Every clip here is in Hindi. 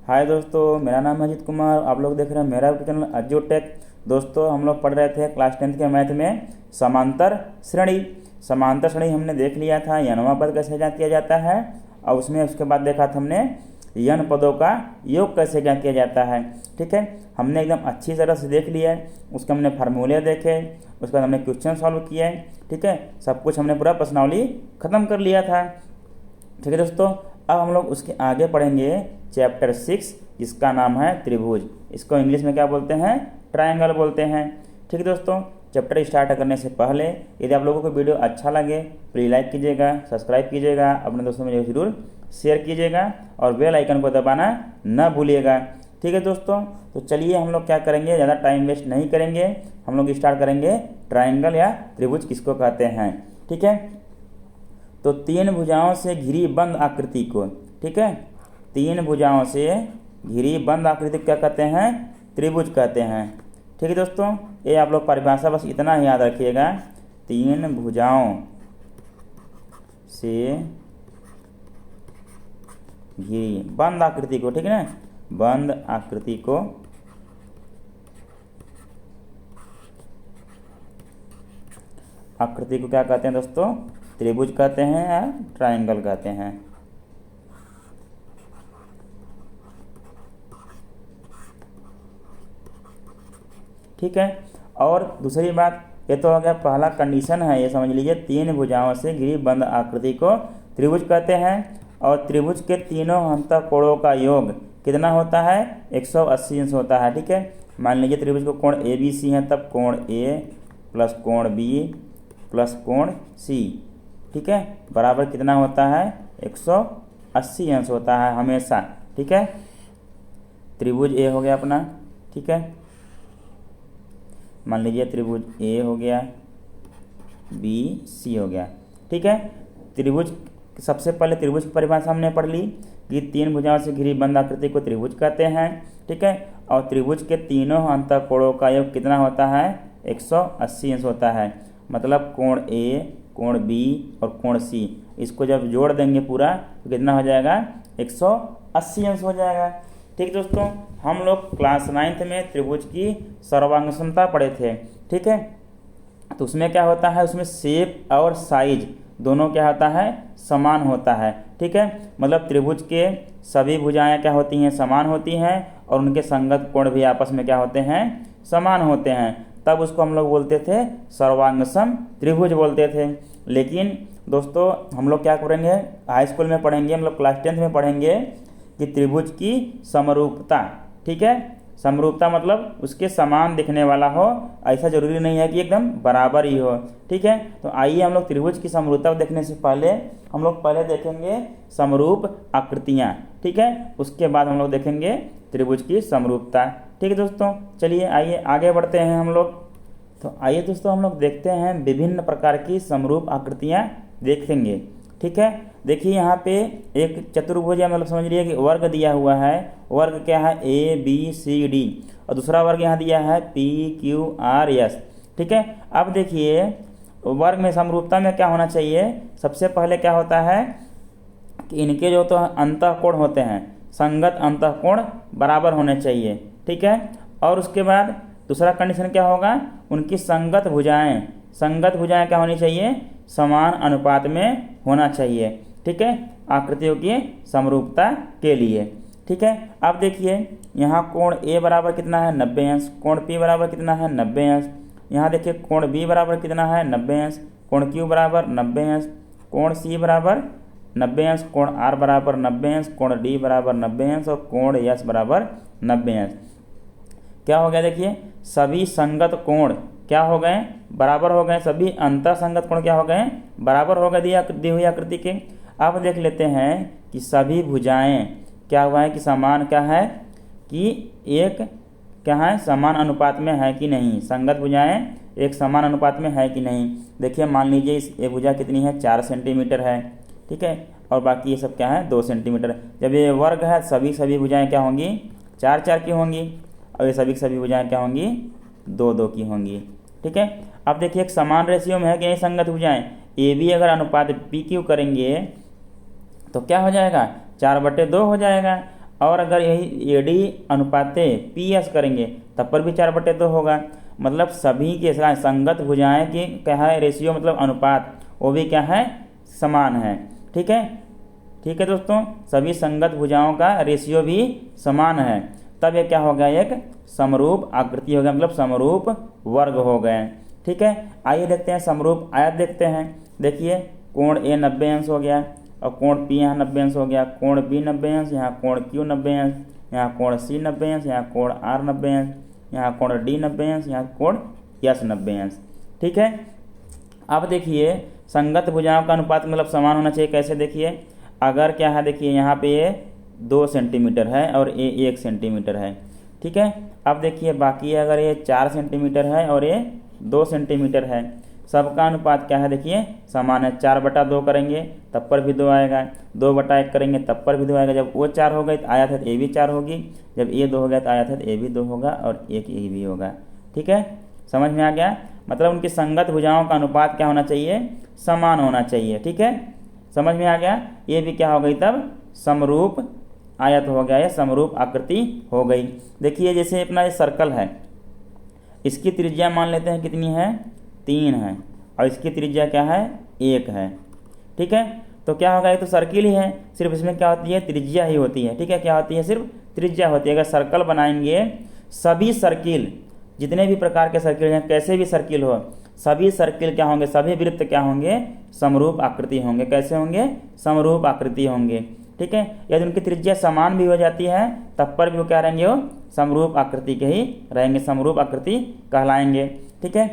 हाय दोस्तों, मेरा नाम है अजीत कुमार। आप लोग देख रहे हैं मेरा चैनल अज्जू टेक। दोस्तों, हम लोग पढ़ रहे थे क्लास 10th के मैथ में समांतर श्रेणी। समांतर श्रेणी हमने देख लिया था, यनवा पद कैसे ज्ञात किया जाता है, और उसमें उसके बाद देखा था हमने यन पदों का योग कैसे ज्ञात किया जाता है। ठीक है, हमने एकदम अच्छी तरह से देख लिया है। उसके हमने फार्मूले देखे, उसके बाद हमने क्वेश्चन सॉल्व किए। ठीक है, सब कुछ हमने पूरा प्रश्नावली खत्म कर लिया था। ठीक है दोस्तों, अब हम लोग उसके आगे पढ़ेंगे चैप्टर 6, जिसका नाम है त्रिभुज। इसको इंग्लिश में क्या बोलते हैं? ट्रायंगल बोलते हैं। ठीक है दोस्तों, चैप्टर स्टार्ट करने से पहले यदि आप लोगों को वीडियो अच्छा लगे प्लीज़ लाइक कीजिएगा, सब्सक्राइब कीजिएगा, अपने दोस्तों में ज़रूर शेयर कीजिएगा और बेल आइकन को दबाना न भूलिएगा। ठीक है दोस्तों, तो चलिए हम लोग क्या करेंगे, ज़्यादा टाइम वेस्ट नहीं करेंगे, हम लोग स्टार्ट करेंगे ट्रायंगल या त्रिभुज किसको कहते हैं। ठीक है, तो तीन भुजाओं से घिरी बंद आकृति को, ठीक है, तीन भुजाओं से घिरी बंद आकृति क्या कहते हैं? त्रिभुज कहते हैं। ठीक है दोस्तों, ये आप लोग परिभाषा बस इतना ही याद रखिएगा, तीन भुजाओं से घिरी बंद आकृति को, ठीक है ना, बंद आकृति को क्या कहते हैं दोस्तों? त्रिभुज कहते हैं या ट्रायंगल कहते हैं। ठीक है, और दूसरी बात, ये तो हो गया पहला कंडीशन है, ये समझ लीजिए, तीन भुजाओं से घिरी बंद आकृति को त्रिभुज कहते हैं। और त्रिभुज के तीनों अंतःकोणों का योग कितना होता है? 180 अंश होता है। ठीक है, मान लीजिए त्रिभुज को कोण ए बी सी है, तब कोण ए प्लस कोण बी प्लस कोण सी, ठीक है, बराबर कितना होता है? 180 अंश होता है हमेशा। ठीक है, त्रिभुज ए हो गया अपना। ठीक है, मान लीजिए त्रिभुज ए हो गया, बी सी हो गया। ठीक है, त्रिभुज, सबसे पहले त्रिभुज की परिभाषा हमने पढ़ ली कि तीन भुजाओं से घिरी बंद आकृति को त्रिभुज कहते हैं। ठीक है, और त्रिभुज के तीनों अंतःकोणों का योग कितना होता है? 180 अंश होता है। मतलब कोण ए, कोण बी और कोण सी, इसको जब जोड़ देंगे पूरा तो कितना हो जाएगा? 180 अंश हो जाएगा। ठीक दोस्तों, हम लोग क्लास 9th में त्रिभुज की सर्वांग समता पढ़े थे। ठीक है, तो उसमें क्या होता है, उसमें शेप और साइज दोनों क्या होता है? समान होता है। ठीक है, मतलब त्रिभुज के सभी भुजाएं क्या होती हैं? समान होती हैं, और उनके संगत कोण भी आपस में क्या होते हैं? समान होते हैं। तब उसको हम लोग बोलते थे सर्वांगसम त्रिभुज बोलते थे। लेकिन दोस्तों, हम लोग क्या करेंगे, हाई स्कूल में पढ़ेंगे, हम लोग क्लास 10th में पढ़ेंगे कि त्रिभुज की समरूपता। ठीक है, समरूपता मतलब उसके समान दिखने वाला हो, ऐसा जरूरी नहीं है कि एकदम बराबर ही हो। ठीक है, तो आइए हम लोग त्रिभुज की समरूपता देखने से पहले हम लोग पहले देखेंगे समरूप आकृतियाँ। ठीक है, उसके बाद हम लोग देखेंगे त्रिभुज की समरूपता। ठीक है दोस्तों, चलिए आइए आगे बढ़ते हैं हम लोग। तो आइए दोस्तों, हम लोग देखते हैं विभिन्न प्रकार की समरूप आकृतियाँ देखेंगे। ठीक है, देखिए यहाँ पे एक चतुर्भुज है, मतलब समझ लीजिए कि वर्ग दिया हुआ है। वर्ग क्या है? ए बी सी डी, और दूसरा वर्ग यहाँ दिया है पी क्यू आर एस। ठीक है, अब देखिए वर्ग में समरूपता में क्या होना चाहिए? सबसे पहले क्या होता है कि इनके जो तो अंतःकोण होते हैं, संगत अंतःकोण बराबर होने चाहिए। ठीक है, और उसके बाद दूसरा कंडीशन क्या होगा? उनकी संगत भुजाएं क्या होनी चाहिए? समान अनुपात में होना चाहिए। ठीक है, आकृतियों की समरूपता के लिए। ठीक है, अब देखिए यहाँ कोण ए बराबर कितना है? 90 अंश। कोण पी बराबर कितना है? 90 अंश। यहाँ देखिए कोण बी बराबर कितना है? 90 अंश। कोण क्यू बराबर 90 अंश। कोण सी बराबर 90 अंश। कोण आर बराबर 90 अंश। कोण डी बराबर 90 अंश और कोण एस बराबर 90 अंश। क्या हो गया? देखिए सभी संगत कोण क्या हो गए? बराबर हो गए। सभी अंतर संगत कोण क्या हो गए? बराबर हो गए दी हुई आकृति के। अब देख लेते हैं कि सभी भुजाएं क्या हुआ है कि समान क्या है कि एक क्या है? समान अनुपात में है कि नहीं। संगत भुजाएं एक समान अनुपात में है कि नहीं। देखिए मान लीजिए इस ये भुजा कितनी है? 4 सेंटीमीटर है। ठीक है, और बाकी ये सब क्या है? 2 सेंटीमीटर। जब ये वर्ग है सभी भुजाएं क्या होंगी? 4 की होंगी, और ये सभी भुजाएं क्या होंगी? 2 की होंगी। ठीक है, अब देखिए एक समान रेशियो में है कि नहीं संगत भुजाएं। ए बी अगर अनुपात पी क्यू करेंगे तो क्या हो जाएगा? 4/2 हो जाएगा। और अगर यही AD अनुपाते PS करेंगे तब पर भी 4/2 होगा। मतलब सभी के साथ संगत भुजाएं की क्या है रेशियो, मतलब अनुपात, वो भी क्या है समान है। ठीक है, ठीक है दोस्तों, सभी संगत भुजाओं का रेशियो भी समान है, तब ये क्या हो गया, एक समरूप आकृति हो गया, मतलब समरूप वर्ग हो गए। ठीक है, आइए देखते हैं समरूप आयत देखते हैं। देखिए कोण A 90 अंश हो गया और कोण P यहाँ 90 अंश हो गया, कोण B 90 अंश, यहाँ कोण Q 90 अंश, यहाँ कोण C 90 अंश, यहाँ कोण R 90 अंश, यहाँ कोण D 90 अंश, यहाँ कोण S 90 अंश। ठीक है, अब देखिए संगत भुजाओं का अनुपात मतलब समान होना चाहिए। कैसे, देखिए अगर क्या है, देखिए यहाँ पे ये 2 सेंटीमीटर है और ये 1 सेंटीमीटर है। ठीक है, अब देखिए बाकी अगर ये 4 सेंटीमीटर है और ये 2 सेंटीमीटर है, सबका अनुपात क्या है, देखिए समान है। 4/2 करेंगे तब पर भी 2 आएगा, 2/1 करेंगे तब पर भी 2 आएगा। जब वो 4 हो गई तो आयत है तो ये भी 4 होगी, जब ये 2 हो गया तो आयत है तो ये भी 2 होगा और एक ये भी होगा। ठीक है, समझ में आ गया। मतलब उनकी संगत भुजाओं का अनुपात क्या होना चाहिए, समान होना चाहिए। ठीक है, समझ में आ गया। ये भी क्या हो गई तब समरूप आयत हो गया, या समरूप आकृति हो गई। देखिए जैसे अपना ये सर्कल है, इसकी त्रिज्या मान लेते हैं कितनी है, 3 है, और इसकी त्रिज्या क्या है, 1 है। ठीक है, तो क्या होगा, ये तो सर्किल ही है, सिर्फ इसमें क्या होती है, त्रिज्या ही होती है। ठीक है, क्या होती है, सिर्फ त्रिज्या होती है। अगर सर्कल बनाएंगे, सभी सर्किल, जितने भी प्रकार के सर्किल हैं, कैसे भी सर्किल हो, सभी सर्किल क्या होंगे, सभी वृत्त क्या होंगे, समरूप आकृति होंगे। कैसे होंगे, समरूप आकृति होंगे। ठीक है, यदि उनकी त्रिज्या समान भी हो जाती है तब पर भी वो क्या रहेंगे, वो समरूप आकृति के ही रहेंगे, समरूप आकृति कहलाएंगे। ठीक है,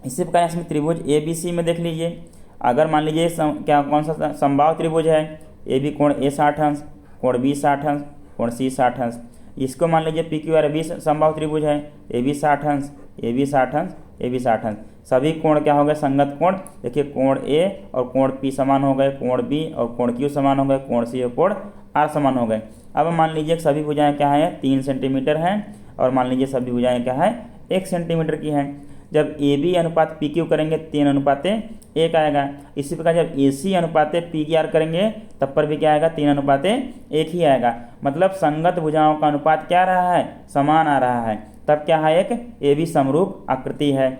इसी प्रकार इसमें त्रिभुज ABC में देख लीजिए। अगर मान लीजिए क्या कौन सा समबाहु त्रिभुज है, AB कोण A 60 अंश, कोण B 60 अंश, कोण C 60 अंश। इसको मान लीजिए PQRB समबाहु त्रिभुज है, AB 60 अंश, AB 60 अंश, AB 60 अंश। सभी कोण क्या हो गए, संगत कोण। देखिए कोण A और कोण P समान हो गए, कोण B और कोण Q समान हो गए, कोण C और कोण R समान हो गए। अब मान लीजिए सभी भुजाएं क्या हैं, 3 सेंटीमीटर हैं, और मान लीजिए सभी भुजाएं क्या है, 1 सेंटीमीटर की हैं। जब AB अनुपात PQ करेंगे 3:1 आएगा। इसी प्रकार जब AC अनुपात PQR करेंगे तब पर भी क्या आएगा, 3:1 ही आएगा। मतलब संगत भुजाओं का अनुपात क्या रहा है, समान आ रहा है, तब क्या है, एक AB समरूप आकृति है।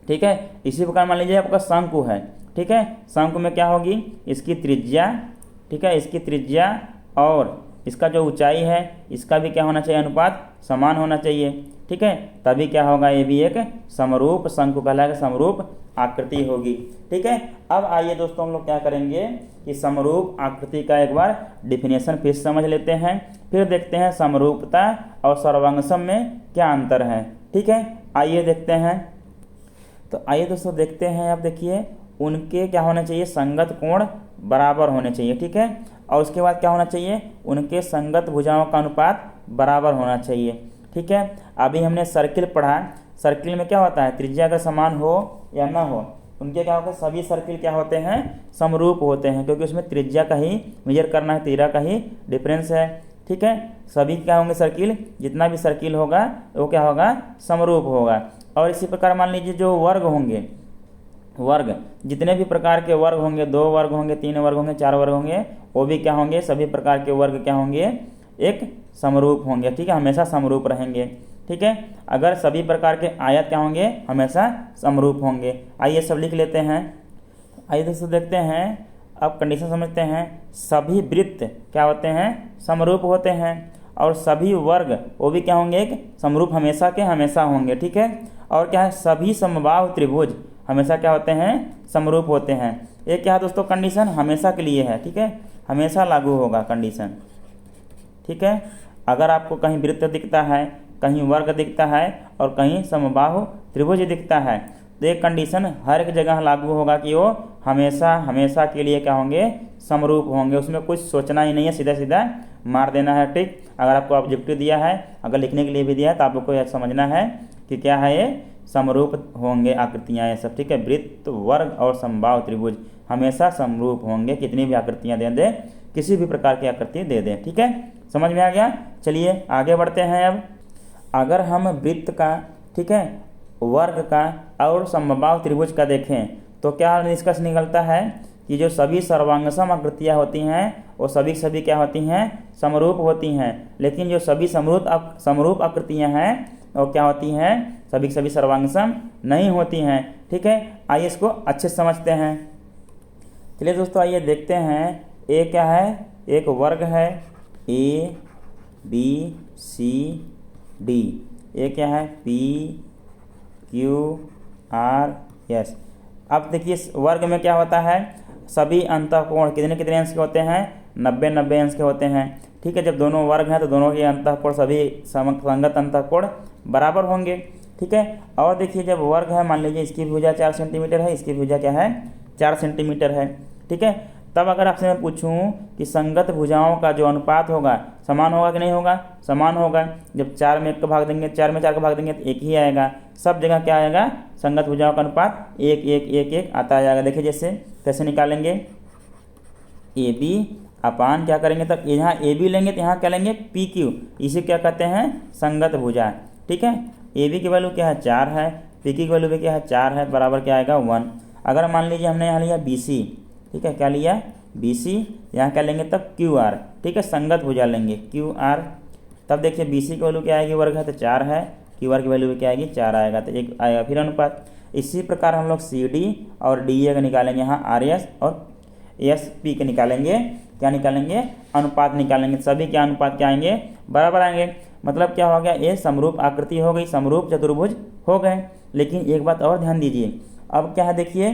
ठीक है, इसी प्रकार मान लीजिए आपका शंकु है। ठीक है, शंकु में क्या होगी, इसकी त्रिज्या, ठीक है, इसकी त्रिज्या और इसका जो ऊंचाई है, इसका भी क्या होना चाहिए, अनुपात समान होना चाहिए। ठीक है, तभी क्या होगा, ये भी एक समरूप शंकु कहलाएगा, समरूप आकृति होगी। ठीक है, अब आइए दोस्तों हम लोग क्या करेंगे कि समरूप आकृति का एक बार डिफिनेशन फिर समझ लेते हैं, फिर देखते हैं समरूपता और सर्वांगसम में क्या अंतर है। ठीक है, आइए देखते हैं। तो आइए दोस्तों देखते हैं। अब देखिए उनके क्या होना चाहिए, संगत कोण बराबर होने चाहिए। ठीक है, और उसके बाद क्या होना चाहिए, उनके संगत भुजाओं का अनुपात बराबर होना चाहिए। ठीक है, अभी हमने सर्किल पढ़ा, सर्किल में क्या होता है, त्रिज्या अगर समान हो या ना हो, उनके क्या होगा, सभी सर्किल क्या होते हैं, समरूप होते हैं, क्योंकि उसमें त्रिज्या का ही मेजर करना है, तीरा का ही डिफरेंस है। ठीक है, सभी क्या होंगे सर्किल, जितना भी सर्किल होगा वो क्या होगा, समरूप होगा। और इसी प्रकार मान लीजिए जो वर्ग होंगे, वर्ग जितने भी प्रकार के वर्ग होंगे, 2 वर्ग होंगे, 3 वर्ग होंगे, 4 वर्ग होंगे, वो भी क्या होंगे, सभी प्रकार के वर्ग क्या होंगे, एक समरूप होंगे। ठीक है, हमेशा समरूप रहेंगे। ठीक है, अगर सभी प्रकार के आयत क्या होंगे, हमेशा समरूप होंगे। आइए सब लिख लेते हैं। आइए दोस्तों देखते हैं, अब कंडीशन समझते हैं। सभी वृत्त क्या होते हैं, समरूप होते हैं, और सभी वर्ग वो भी क्या होंगे, एक समरूप हमेशा के हमेशा होंगे। ठीक है, और क्या है, सभी समबाहु त्रिभुज हमेशा क्या होते हैं, समरूप होते हैं। ये क्या है दोस्तों, कंडीशन हमेशा के लिए है। ठीक है, हमेशा लागू होगा कंडीशन। ठीक है, अगर आपको कहीं वृत्त दिखता है, कहीं वर्ग दिखता है और कहीं समबाहु त्रिभुज दिखता है, तो ये कंडीशन हर एक जगह लागू होगा कि वो हमेशा हमेशा के लिए क्या होंगे, समरूप होंगे। उसमें कुछ सोचना ही नहीं है, सीधा सीधा मार देना है। ठीक, अगर आपको ऑब्जेक्टिव दिया है, अगर लिखने के लिए भी दिया है, तो आपको यह समझना है कि क्या है, ये समरूप होंगे आकृतियाँ ये सब। ठीक है, वृत्त, वर्ग और समबाहु त्रिभुज हमेशा समरूप होंगे, कितनी भी आकृतियाँ दे दें, किसी भी प्रकार की आकृति दे दें। ठीक है, समझ में आ गया। चलिए आगे बढ़ते हैं। अब अगर हम वृत्त का, ठीक है, वर्ग का और समबाहु त्रिभुज का देखें तो क्या निष्कर्ष निकलता है कि जो सभी सर्वांगसम आकृतियाँ होती हैं वो सभी की सभी क्या होती हैं, समरूप होती हैं। लेकिन जो सभी समरूप आकृतियां हैं वो क्या होती हैं, सभी की सभी सर्वांगसम नहीं होती हैं। ठीक है, आइए इसको अच्छे से समझते हैं। चलिए दोस्तों आइए देखते हैं। ए क्या है, एक वर्ग है ए बी सी डी। ए क्या है, पी क्यू आर एस। अब देखिए इस वर्ग में क्या होता है, सभी अंतःकोण कितने कितने अंश के होते हैं, 90 अंश के होते हैं। ठीक है, जब दोनों वर्ग हैं तो दोनों के अंतःकोण सभी संगत अंतःकोण बराबर होंगे। ठीक है, और देखिए जब वर्ग है, मान लीजिए इसकी भुजा 4 सेंटीमीटर है, इसकी भुजा क्या है, 4 सेंटीमीटर है। ठीक है, तब अगर आपसे मैं पूछूं कि संगत भुजाओं का जो अनुपात होगा समान होगा कि नहीं होगा, समान होगा। जब 4 में 1 का भाग देंगे, 4 में 4 का भाग देंगे तो 1 ही आएगा। सब जगह क्या आएगा, संगत भुजाओं का अनुपात 1 1 1 1 आता जाएगा। देखिए जैसे कैसे निकालेंगे, ए बी अपान क्या करेंगे, तब यहाँ ए बी लेंगे तो यहाँ क्या लेंगे, पी क्यू। इसे क्या कहते हैं, संगत भुजा। ठीक है, ए बी की वैल्यू क्या है, 4 है, पी की वैल्यू भी क्या है, 4 है, बराबर क्या आएगा, 1। अगर मान लीजिए हमने यहाँ लिया बी सी, ठीक है, क्या लिया, बी सी, यहाँ क्या लेंगे तब क्यू आर। ठीक है, संगत भुजा लेंगे क्यू आर। तब देखिए बी सी की वैल्यू क्या आएगी, वर्ग है तो 4 है, क्यू आर की वैल्यू भी क्या आएगी, 4 आएगा, तो 1 आएगा फिर अनुपात। इसी प्रकार हम लोग सी डी और डी ए का निकालेंगे, यहाँ आर एस और एस पी के निकालेंगे, क्या निकालेंगे, अनुपात निकालेंगे। सभी के अनुपात क्या आएंगे, बराबर आएंगे। मतलब क्या हो गया, ये समरूप आकृति हो गई, समरूप चतुर्भुज हो गए। लेकिन एक बात और ध्यान दीजिए, अब क्या है देखिए,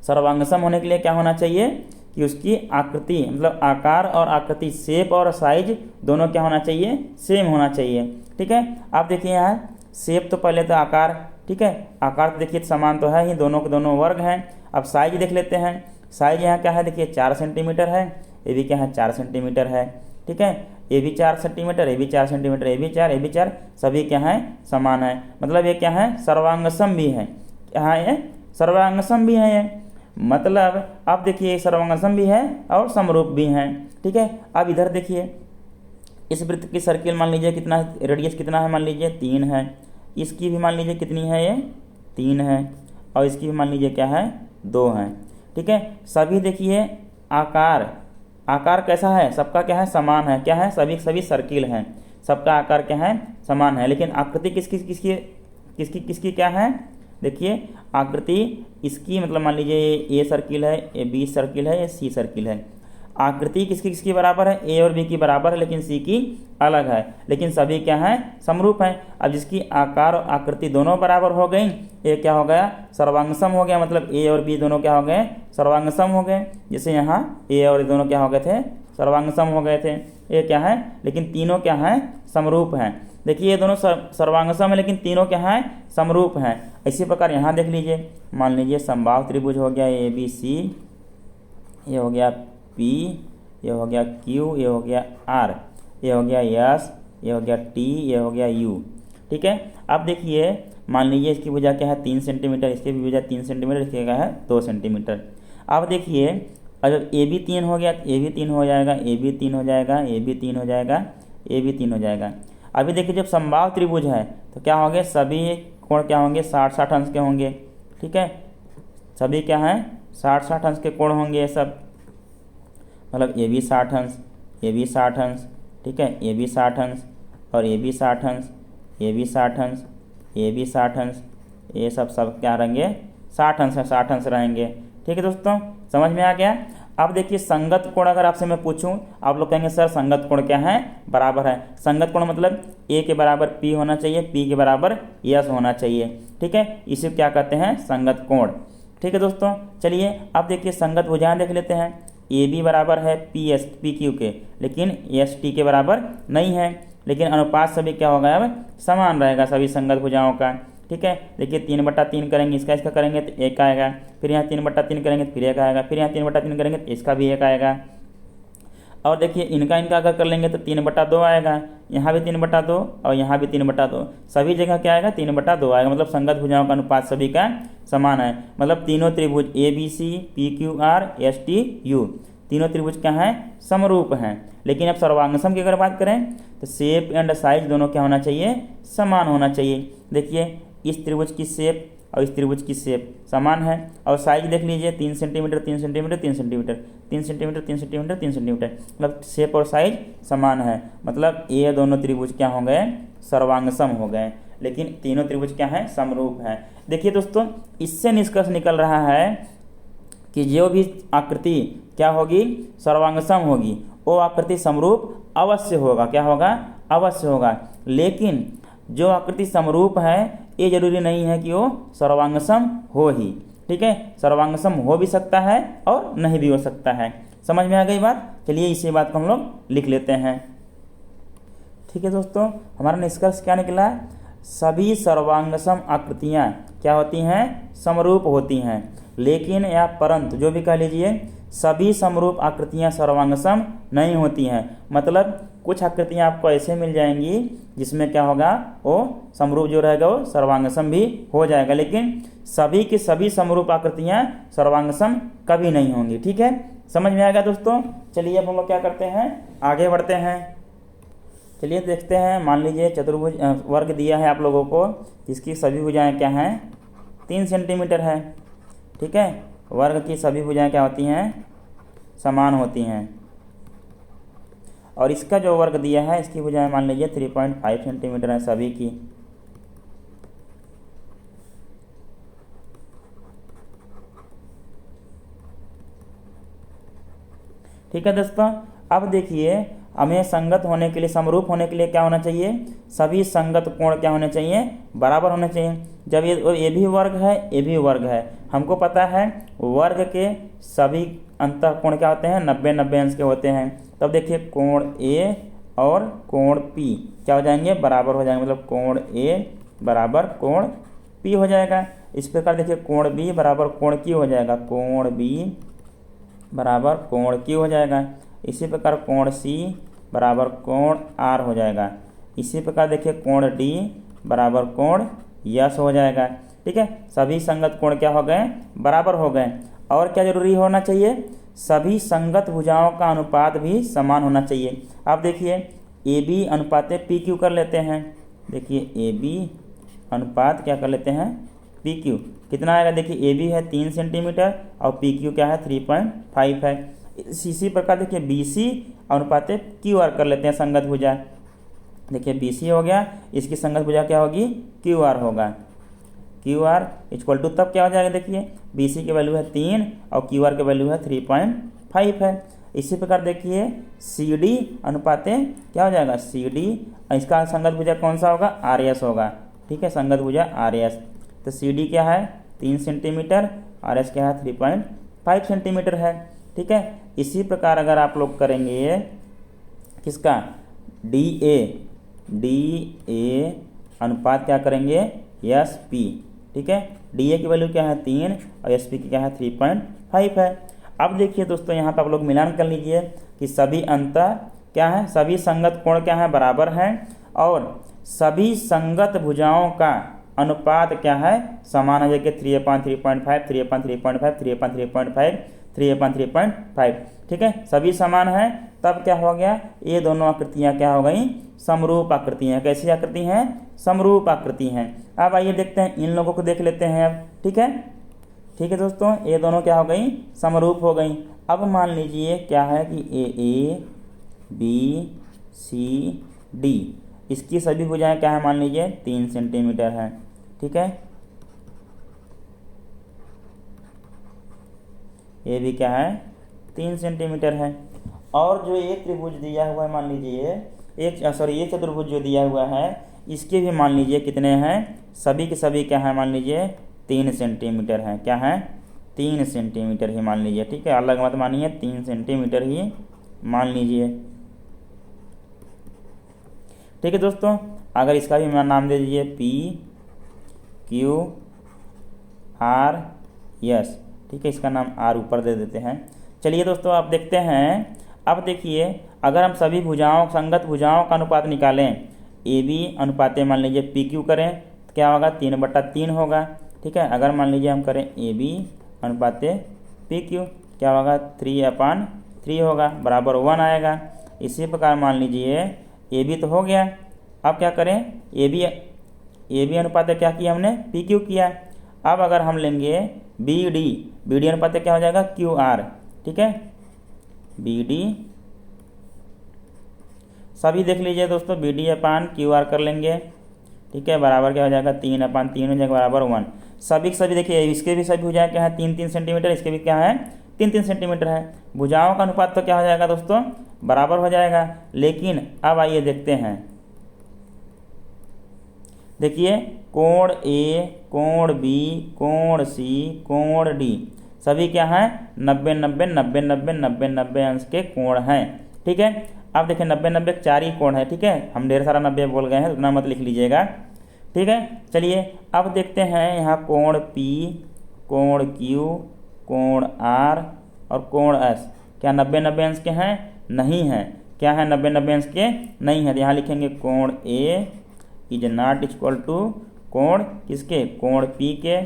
सर्वांगसम होने के लिए क्या होना चाहिए कि उसकी आकृति मतलब आकार और आकृति, शेप और साइज दोनों क्या होना चाहिए, सेम होना चाहिए। ठीक है, आप देखिए यहाँ शेप तो पहले तो आकार, ठीक है, आकार तो देखिए समान तो है ही, दोनों के दोनों वर्ग हैं। अब साइज देख लेते हैं, साइज यहाँ क्या है देखिए 4 सेंटीमीटर है, ये भी क्या है 4 सेंटीमीटर है। ठीक है, ये भी 4 सेंटीमीटर, ये भी 4 सेंटीमीटर, ये भी 4, ये भी 4, सभी क्या है, समान है। मतलब ये क्या है, सर्वांगसम भी है। क्या है ये, सर्वांगसम भी है ये। मतलब अब देखिए सर्वांगसम भी है और समरूप भी है। ठीक है, अब इधर देखिए इस वृत्त की सर्किल मान लीजिए कितना, रेडियस कितना है, मान लीजिए 3 है। इसकी भी मान लीजिए कितनी है, ये 3 है, और इसकी भी मान लीजिए क्या है, 2 है। ठीक है, सभी देखिए आकार कैसा है, सबका क्या है, समान है। क्या है, सभी सर्किल हैं, सबका आकार क्या है, समान है। लेकिन आकृति किसकी क्या है, देखिए आकृति इसकी, मतलब मान लीजिए ये ए सर्किल है, ये बी सर्किल है, ये सी सर्किल है। आकृति किसकी बराबर है, ए और बी की बराबर है, लेकिन सी की अलग है। लेकिन सभी क्या है, समरूप हैं। अब जिसकी आकार और आकृति दोनों बराबर हो गई, ये क्या हो गया, सर्वांगसम हो गया। मतलब ए और बी दोनों क्या हो गए, सर्वांगसम हो गए। जैसे यहाँ ए और दोनों क्या हो गए थे, सर्वांगसम हो गए थे। ये क्या है, लेकिन तीनों क्या है, समरूप हैं। देखिए ये दोनों सर्वांगसम है, लेकिन तीनों क्या है, समरूप हैं। इसी प्रकार यहाँ देख लीजिए, मान लीजिए समबाहु त्रिभुज हो गया ए बी सी, ये हो गया पी, ये हो गया क्यू, ये हो गया आर, ये हो गया एस, ये हो गया टी, ये हो गया यू। ठीक है, अब देखिए मान लीजिए इसकी भुजा क्या है 3 सेंटीमीटर, इसकी भी भुजा 3 सेंटीमीटर, इसकी क्या है 2 सेंटीमीटर। अब देखिए अगर ए भी 3 हो गया तो ए भी 3 हो जाएगा, ए भी 3 हो जाएगा, ए भी 3 हो जाएगा, ए भी 3 हो जाएगा। अभी देखिए जब समबाहु त्रिभुज है तो क्या होंगे, सभी कोण क्या होंगे, 60-60 अंश के होंगे। ठीक है, सभी क्या हैं, 60-60 अंश के कोण होंगे ये सब। मतलब ये भी 60 अंश, ये भी 60 अंश, ठीक है, ये भी 60 अंश, और ये भी 60 अंश, ये भी 60 अंश, ये भी 60 अंश, ये सब क्या रहेंगे, 60 अंश है, 60 अंश रहेंगे। ठीक है दोस्तों, समझ में आ गया। अब देखिए संगत कोण अगर आपसे मैं पूछूं, आप लोग कहेंगे सर संगत कोण क्या है, बराबर है। संगत कोण मतलब ए के बराबर पी होना चाहिए, पी के बराबर एस होना चाहिए। ठीक है, इसे क्या कहते हैं, संगत कोण। ठीक है दोस्तों, चलिए अब देखिए संगत भुजाएं देख लेते हैं। ए बी बराबर है पी क्यू के, लेकिन एस टी के बराबर नहीं है। लेकिन अनुपात सभी क्या होगा, अब समान रहेगा सभी संगत भुजाओं का। ठीक है, देखिए 3/3 करेंगे, इसका करेंगे तो 1 आएगा, फिर यहाँ 3/3 करेंगे तो फिर 1 आएगा, फिर यहाँ 3/3 करेंगे तो इसका भी 1 आएगा। और देखिए इनका अगर कर लेंगे तो 3/2 आएगा, यहाँ भी 3/2 और यहाँ भी 3/2, सभी जगह क्या आएगा, 3/2 आएगा। मतलब संगत भुजाओं का अनुपात सभी का समान है। मतलब तीनों त्रिभुज A B C P Q R S T U, तीनों त्रिभुज क्या हैं, समरूप हैं। लेकिन अब सर्वांगसम की अगर बात करें तो शेप एंड साइज दोनों क्या होना चाहिए, समान होना चाहिए। देखिए इस त्रिभुज की शेप और इस त्रिभुज की शेप समान है। और साइज देख लीजिए 3 centimetre 3 centimetre 3 centimetre 3 centimetre 3 centimetre 3 centimetre, मतलब शेप और साइज समान है। मतलब ये दोनों त्रिभुज क्या हो गए, सर्वांगसम हो गए। लेकिन तीनों त्रिभुज क्या है, समरूप है। देखिए दोस्तों, इससे निष्कर्ष निकल रहा है कि जो भी आकृति क्या होगी, सर्वांगसम होगी, वो आकृति समरूप अवश्य होगा। क्या होगा, अवश्य होगा। लेकिन जो आकृति समरूप है ये जरूरी नहीं है कि वो सर्वांगसम हो ही। ठीक है, सर्वांगसम हो भी सकता है और नहीं भी हो सकता है। समझ में आ गई बात। चलिए इसी बात को हम लोग लिख लेते हैं। ठीक है दोस्तों, हमारा निष्कर्ष क्या निकला, सभी सर्वांगसम आकृतियाँ क्या होती हैं, समरूप होती हैं। लेकिन या परंतु जो भी कह लीजिए, सभी समरूप आकृतियाँ सर्वांगसम नहीं होती हैं। मतलब कुछ आकृतियाँ आपको ऐसे मिल जाएंगी जिसमें क्या होगा, वो समरूप जो रहेगा वो सर्वांगसम भी हो जाएगा। लेकिन सभी की सभी समरूप आकृतियाँ सर्वांगसम कभी नहीं होंगी। ठीक है, समझ में आएगा दोस्तों। चलिए अब हम लोग क्या करते हैं, आगे बढ़ते हैं। चलिए देखते हैं। मान लीजिए चतुर्भुज वर्ग दिया है आप लोगों को, जिसकी सभी भुजाएं क्या हैं, 3 सेंटीमीटर है। ठीक है, वर्ग की सभी भुजाएं क्या होती हैं, समान होती हैं। और इसका जो वर्ग दिया है, इसकी भुजाएं मान लीजिए 3.5 सेंटीमीटर है सभी की। ठीक है दोस्तों, अब देखिए हमें संगत होने के लिए, समरूप होने के लिए क्या होना चाहिए, सभी संगत कोण क्या होने चाहिए, बराबर होने चाहिए। जब ये भी वर्ग है, ये भी वर्ग है, हमको पता है वर्ग के सभी अंतःकोण क्या होते हैं, 90-90 अंश के होते हैं। तब देखिए कोण ए और कोण पी क्या हो जाएंगे, बराबर हो जाएंगे। मतलब कोण ए बराबर कोण पी हो जाएगा। इस प्रकार देखिए कोण बी बराबर कोण क्यू हो जाएगा, कोण बी बराबर कोण क्यू हो जाएगा। इसी प्रकार कोण सी बराबर कोण आर हो जाएगा। इसी प्रकार देखिए कोण डी बराबर कोण यस हो जाएगा। ठीक है, सभी संगत कोण क्या हो गए, बराबर हो गए। और क्या जरूरी होना चाहिए, सभी संगत भुजाओं का अनुपात भी समान होना चाहिए। आप देखिए ए बी अनुपात पी क्यू कर लेते हैं। देखिए ए बी अनुपात क्या कर लेते हैं, पी क्यू कितना आएगा। देखिए ए बी है 3 सेंटीमीटर और पी क्यू क्या है 3.5 है। इसी प्रकार देखिए बी सी अनुपात क्यू आर कर लेते हैं संगत भुजा। देखिए बी सी हो गया, इसकी संगत भुजा क्या होगी, क्यू आर होगा। क्यू आर इक्वल टू तब क्या हो जाएगा, देखिए बी सी की वैल्यू है 3 और क्यू आर की वैल्यू है 3.5 है। इसी प्रकार देखिए सी डी अनुपात क्या हो जाएगा, सी डी, इसका संगत भुजा कौन सा होगा, आर एस होगा। ठीक है, संगत भुजा आर एस। तो सी डी क्या है 3 सेंटीमीटर, आर एस क्या है 3.5 सेंटीमीटर है। ठीक है, इसी प्रकार अगर आप लोग करेंगे किसका, डी ए अनुपात क्या करेंगे, एस पी। ठीक है, डी ए की वैल्यू क्या है 3 और एस पी की क्या है 3.5 है। अब देखिए दोस्तों यहाँ पर आप लोग मिलान कर लीजिए कि सभी अंतः क्या है, सभी संगत कोण क्या है, बराबर हैं और सभी संगत भुजाओं का अनुपात क्या है, समान है। जैसे 3/3.5 3/3.5 3/3.5 3/3.5। ठीक है, सभी समान हैं। तब क्या हो गया, ये दोनों आकृतियाँ क्या हो गई, समरूप आकृतियाँ। कैसी आकृति हैं, समरूप आकृति हैं। अब आइए देखते हैं, इन लोगों को देख लेते हैं अब। ठीक है दोस्तों, ये दोनों क्या हो गई, समरूप हो गई। अब मान लीजिए क्या है कि ए बी सी डी, इसकी सभी भुजाएं क्या है, मान लीजिए 3 सेंटीमीटर है। ठीक है, ये भी क्या है 3 सेंटीमीटर है। और जो एक त्रिभुज दिया हुआ है, मान लीजिए एक चतुर्भुज जो दिया हुआ है, इसके भी मान लीजिए कितने हैं, सभी के सभी क्या है, मान लीजिए 3 सेंटीमीटर है। क्या है, 3 सेंटीमीटर ही मान लीजिए। ठीक है, अलग मत मानिए, 3 सेंटीमीटर ही मान लीजिए। ठीक है दोस्तों, अगर इसका भी नाम दे दीजिए पी क्यू आर एस। ठीक है, इसका नाम आर ऊपर दे देते हैं। चलिए दोस्तों आप देखते हैं। अब देखिए अगर हम सभी भुजाओं, संगत भुजाओं का अनुपात निकालें, ए बी अनुपात मान लीजिए पी क्यू करें तो क्या होगा, 3/3 होगा। ठीक है, अगर मान लीजिए हम करें ए बी अनुपात पी क्यू, क्या होगा 3/3 होगा, बराबर 1 आएगा। इसी प्रकार मान लीजिए ए बी तो हो गया। अब क्या करें, ए बी अनुपात क्या किया हमने, पी क्यू किया। अब अगर हम लेंगे बी डी अनुपात क्या हो जाएगा क्यू आर, ठीक है, बी डी सभी देख लीजिए दोस्तों, B D upon Q R कर लेंगे, ठीक है, बराबर क्या हो जाएगा 3/3 हो जाएगा बराबर 1। सभी के सभी देखिए, इसके भी सभी भुजाएं क्या है 3-3 सेंटीमीटर, इसके भी क्या है 3-3 सेंटीमीटर है। भुजाओं का अनुपात तो क्या हो जाएगा दोस्तों बराबर हो जाएगा। लेकिन अब आइए देखते हैं, देखिए कोण ए, कोण बी, कोण सी, कोण डी सभी क्या है 90-90 अंश के कोण हैं, ठीक है। अब देखिए 90-90 4 ही कोण है, ठीक है, हम ढेर सारा 90 बोल गए हैं, उतना मत लिख लीजिएगा, ठीक है। चलिए अब देखते हैं यहाँ कोण पी, कोण क्यू, कोण आर और कोण एस क्या 90-90 अंश के हैं? नहीं है। क्या है 90-90 अंश के? नहीं है। तो यहाँ लिखेंगे कोण ए इज नॉट इक्वल टू कोण किसके? कोण पी के,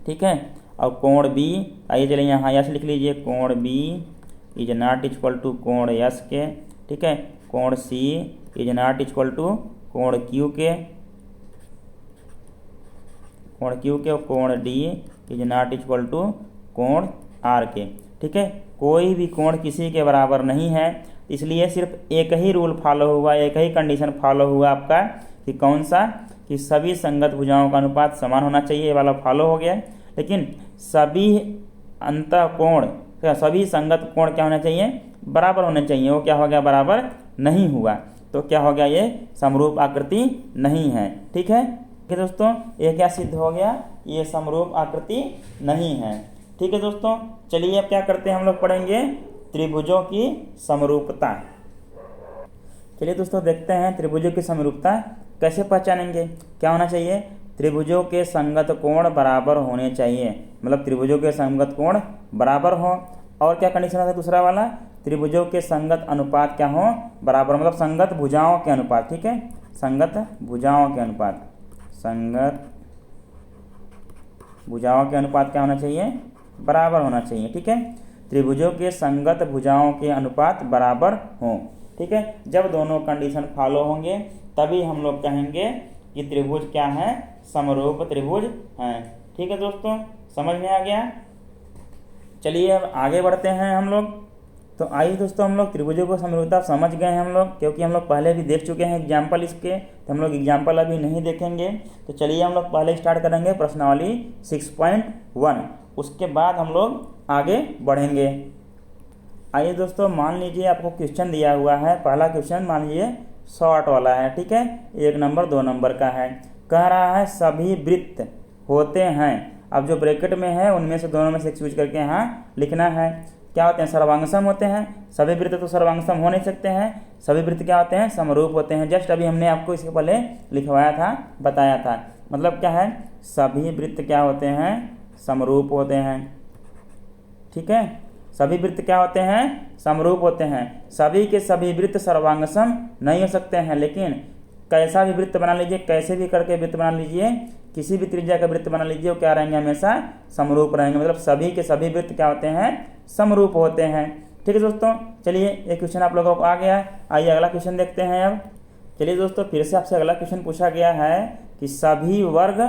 ठीक है। और कोण बी, आइए चलिए यहाँ यस लिख लीजिए, कोण B is not equal to कोण यस के, ठीक है। कोण C is not equal to कोण क्यू के, कोण क्यू के, और कोण D is not equal to कोण आर के, ठीक है। कोई भी कोण किसी के बराबर नहीं है, इसलिए सिर्फ एक ही रूल फॉलो हुआ, एक ही कंडीशन फॉलो हुआ आपका कि कौन सा, कि सभी संगत भुजाओं का अनुपात समान होना चाहिए, ये वाला फॉलो हो गया। लेकिन सभी अंतःकोण, सभी संगत कोण क्या होना चाहिए? बराबर होने चाहिए। वो क्या हो गया? बराबर नहीं हुआ, तो क्या हो गया? ये समरूप आकृति नहीं है, ठीक है। ठीक है दोस्तों, ये क्या सिद्ध हो गया? ये समरूप आकृति नहीं है, ठीक है दोस्तों। चलिए अब क्या करते हैं, हम लोग पढ़ेंगे त्रिभुजों की समरूपता। चलिए दोस्तों देखते हैं त्रिभुजों की समरूपता कैसे पहचानेंगे। क्या होना चाहिए? त्रिभुजों के संगत कोण बराबर होने चाहिए, मतलब त्रिभुजों के संगत कोण बराबर हो। और क्या कंडीशन होता है दूसरा वाला? त्रिभुजों के संगत अनुपात क्या हो? बराबर, मतलब संगत भुजाओं के अनुपात, ठीक है, संगत भुजाओं के अनुपात, संगत भुजाओं के अनुपात क्या होना चाहिए? बराबर होना चाहिए, ठीक है। त्रिभुजों के संगत भुजाओं के अनुपात बराबर हों, ठीक है। जब दोनों कंडीशन फॉलो होंगे तभी हम लोग कहेंगे कि त्रिभुज क्या है? समरूप त्रिभुज हैं, ठीक है दोस्तों। समझ में आ गया? चलिए अब आगे बढ़ते हैं हम लोग। तो आइए दोस्तों, हम लोग त्रिभुजों को समरूपता समझ गए हैं हम लोग, क्योंकि हम लोग पहले भी देख चुके हैं एग्जाम्पल इसके, तो हम लोग एग्जाम्पल अभी नहीं देखेंगे। तो चलिए हम लोग पहले स्टार्ट करेंगे प्रश्नावली 6.1, उसके बाद हम लोग आगे बढ़ेंगे। आइए दोस्तों, मान लीजिए आपको क्वेश्चन दिया हुआ है, पहला क्वेश्चन मान लीजिए शॉर्ट वाला है, ठीक है, 1 नंबर 2 नंबर का है। कह रहा है सभी वृत्त होते हैं, अब जो ब्रैकेट में है उनमें से दोनों में से एक यूज करके यहाँ लिखना है। क्या होते हैं? सर्वांगसम होते हैं। सभी वृत्त तो सर्वांगसम हो नहीं सकते हैं, सभी वृत्त क्या होते हैं? समरूप होते हैं। जस्ट अभी हमने आपको इसके पहले लिखवाया था, बताया था। मतलब क्या है? सभी वृत्त क्या होते हैं? समरूप होते हैं, ठीक है। सभी वृत्त क्या होते हैं? समरूप होते हैं। सभी के सभी वृत्त सर्वांगसम नहीं हो सकते हैं, लेकिन कैसा भी वृत्त बना लीजिए, कैसे भी करके वृत्त बना लीजिए, किसी भी त्रिज्या का वृत्त बना लीजिए, वो क्या रहेंगे? हमेशा समरूप रहेंगे। मतलब सभी के सभी वृत्त क्या होते हैं? समरूप होते हैं, ठीक है दोस्तों। चलिए एक क्वेश्चन आप लोगों को आ गया, आइए अगला क्वेश्चन देखते हैं अब। चलिए दोस्तों, फिर से आपसे अगला क्वेश्चन पूछा गया है कि सभी वर्ग ...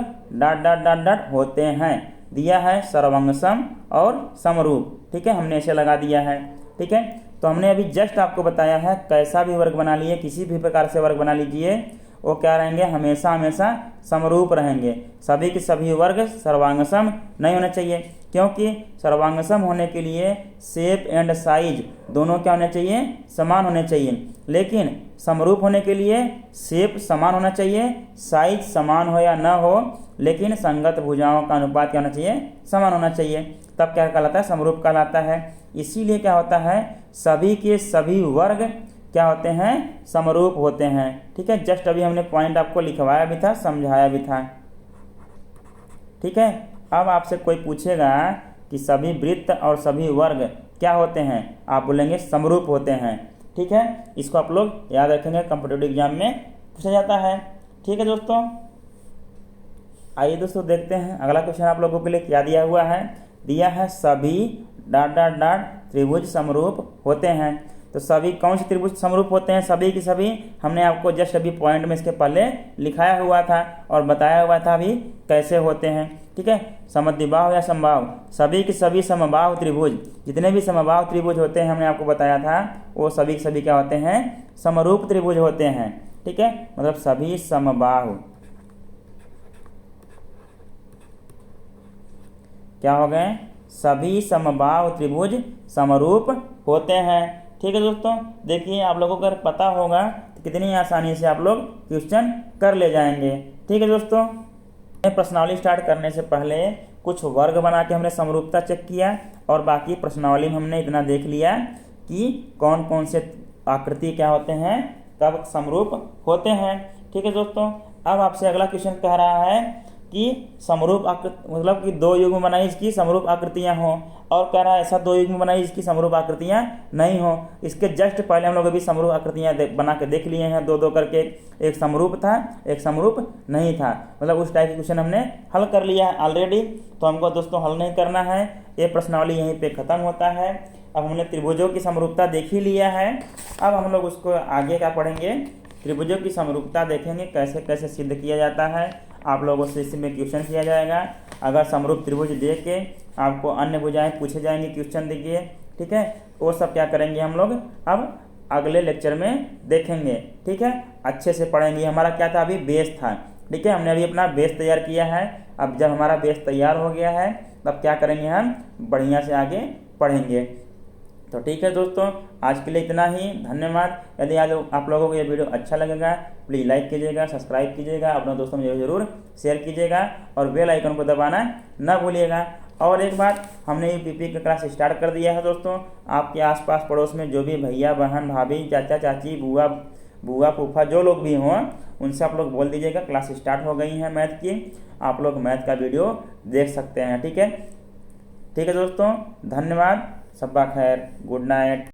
होते हैं, दिया है सर्वांगसम और समरूप, ठीक है, हमने ऐसे लगा दिया है, ठीक है। तो हमने अभी जस्ट आपको बताया है कैसा भी वर्ग बना लिए, किसी भी प्रकार से वर्ग बना लीजिए, वो क्या रहेंगे? हमेशा हमेशा समरूप रहेंगे। सभी के सभी वर्ग सर्वांगसम नहीं होने चाहिए, क्योंकि सर्वांगसम होने के लिए शेप एंड साइज दोनों क्या होने चाहिए? समान होने चाहिए। लेकिन समरूप होने के लिए शेप समान होना चाहिए, साइज समान हो या न हो, लेकिन संगत भुजाओं का अनुपात क्या होना चाहिए? समान होना चाहिए, तब क्या कहलाता है? समरूप कहलाता है। इसीलिए क्या होता है? सभी के सभी वर्ग क्या होते हैं? समरूप होते हैं, ठीक है। जस्ट अभी हमने पॉइंट आपको लिखवाया भी था, समझाया भी था, ठीक है। अब आपसे कोई पूछेगा कि सभी वृत्त और सभी वर्ग क्या होते हैं, आप बोलेंगे समरूप होते हैं, ठीक है। इसको आप लोग याद रखेंगे, कॉम्पिटिटिव एग्जाम में पूछा जाता है, ठीक है दोस्तों। आइए दोस्तों देखते हैं अगला क्वेश्चन आप लोगों के लिए क्या दिया हुआ है। दिया है सभी ... त्रिभुज समरूप होते हैं। तो सभी कौन से त्रिभुज समरूप होते हैं? सभी की सभी हमने आपको जस्ट अभी पॉइंट में इसके पहले लिखाया हुआ था और बताया हुआ था अभी कैसे होते हैं। ठीक है। समद्विबाहु या समबाहु, सभी के सभी समबाहु त्रिभुज, जितने भी समबाहु त्रिभुज होते हैं हमने आपको बताया था वो सभी के सभी क्या होते हैं, समरूप त्रिभुज होते हैं, ठीक है। मतलब सभी समबाहु क्या हो गए, सभी समबाहु त्रिभुज समरूप होते हैं, ठीक है दोस्तों। देखिए आप लोगों को अगर पता होगा तो कितनी आसानी से आप लोग क्वेश्चन कर ले जाएंगे, ठीक है दोस्तों। प्रश्नावली स्टार्ट करने से पहले कुछ वर्ग बना के हमने समरूपता चेक किया और बाकी प्रश्नावली में हमने इतना देख लिया कि कौन कौन से आकृति क्या होते हैं, कब समरूप होते हैं, ठीक है दोस्तों। अब आपसे अगला क्वेश्चन कह रहा है कि समरूप आकृति मतलब कि दो युग्म बनाई जिसकी समरूप आकृतियां हों, और कह रहा है ऐसा दो युग्म बनाई जिसकी समरूप आकृतियां नहीं हो। इसके जस्ट पहले हम लोग अभी समरूप आकृतियां बना के देख लिए हैं, दो दो करके, एक समरूप था एक समरूप नहीं था, मतलब उस टाइप के क्वेश्चन हमने हल कर लिया है ऑलरेडी। तो हमको दोस्तों हल नहीं करना है, ये प्रश्नावली यहीं पे खत्म होता है। अब हमने त्रिभुजों की समरूपता देख ही लिया है, अब हम लोग उसको आगे क्या पढ़ेंगे, त्रिभुजों की समरूपता देखेंगे कैसे कैसे सिद्ध किया जाता है। आप लोगों से इसमें क्वेश्चन किया जाएगा, अगर समरूप त्रिभुज दे के आपको अन्य भुजाएं पूछे जाएंगे क्वेश्चन देखिए, ठीक है। वो सब क्या करेंगे हम लोग अब अगले लेक्चर में देखेंगे, ठीक है। अच्छे से पढ़ेंगे। हमारा क्या था, अभी बेस था, ठीक है। हमने अभी अपना बेस तैयार किया है। अब जब हमारा बेस तैयार हो गया है तब क्या करेंगे, हम बढ़िया से आगे पढ़ेंगे। तो ठीक है दोस्तों, आज के लिए इतना ही, धन्यवाद। यदि आज आप लोगों को ये वीडियो अच्छा लगेगा प्लीज़ लाइक कीजिएगा, सब्सक्राइब कीजिएगा, अपने दोस्तों में जरूर शेयर कीजिएगा और बेल आइकन को दबाना न भूलिएगा। और एक बात, हमने यूपीपी का क्लास स्टार्ट कर दिया है दोस्तों। आपके आसपास पड़ोस में जो भी भैया बहन भाभी चाचा चाची बुआ फूफा जो लोग भी हों उनसे आप लोग बोल दीजिएगा क्लास स्टार्ट हो गई है मैथ की, आप लोग मैथ का वीडियो देख सकते हैं, ठीक है। ठीक है दोस्तों, धन्यवाद, शब्बा खैर, गुड नाइट।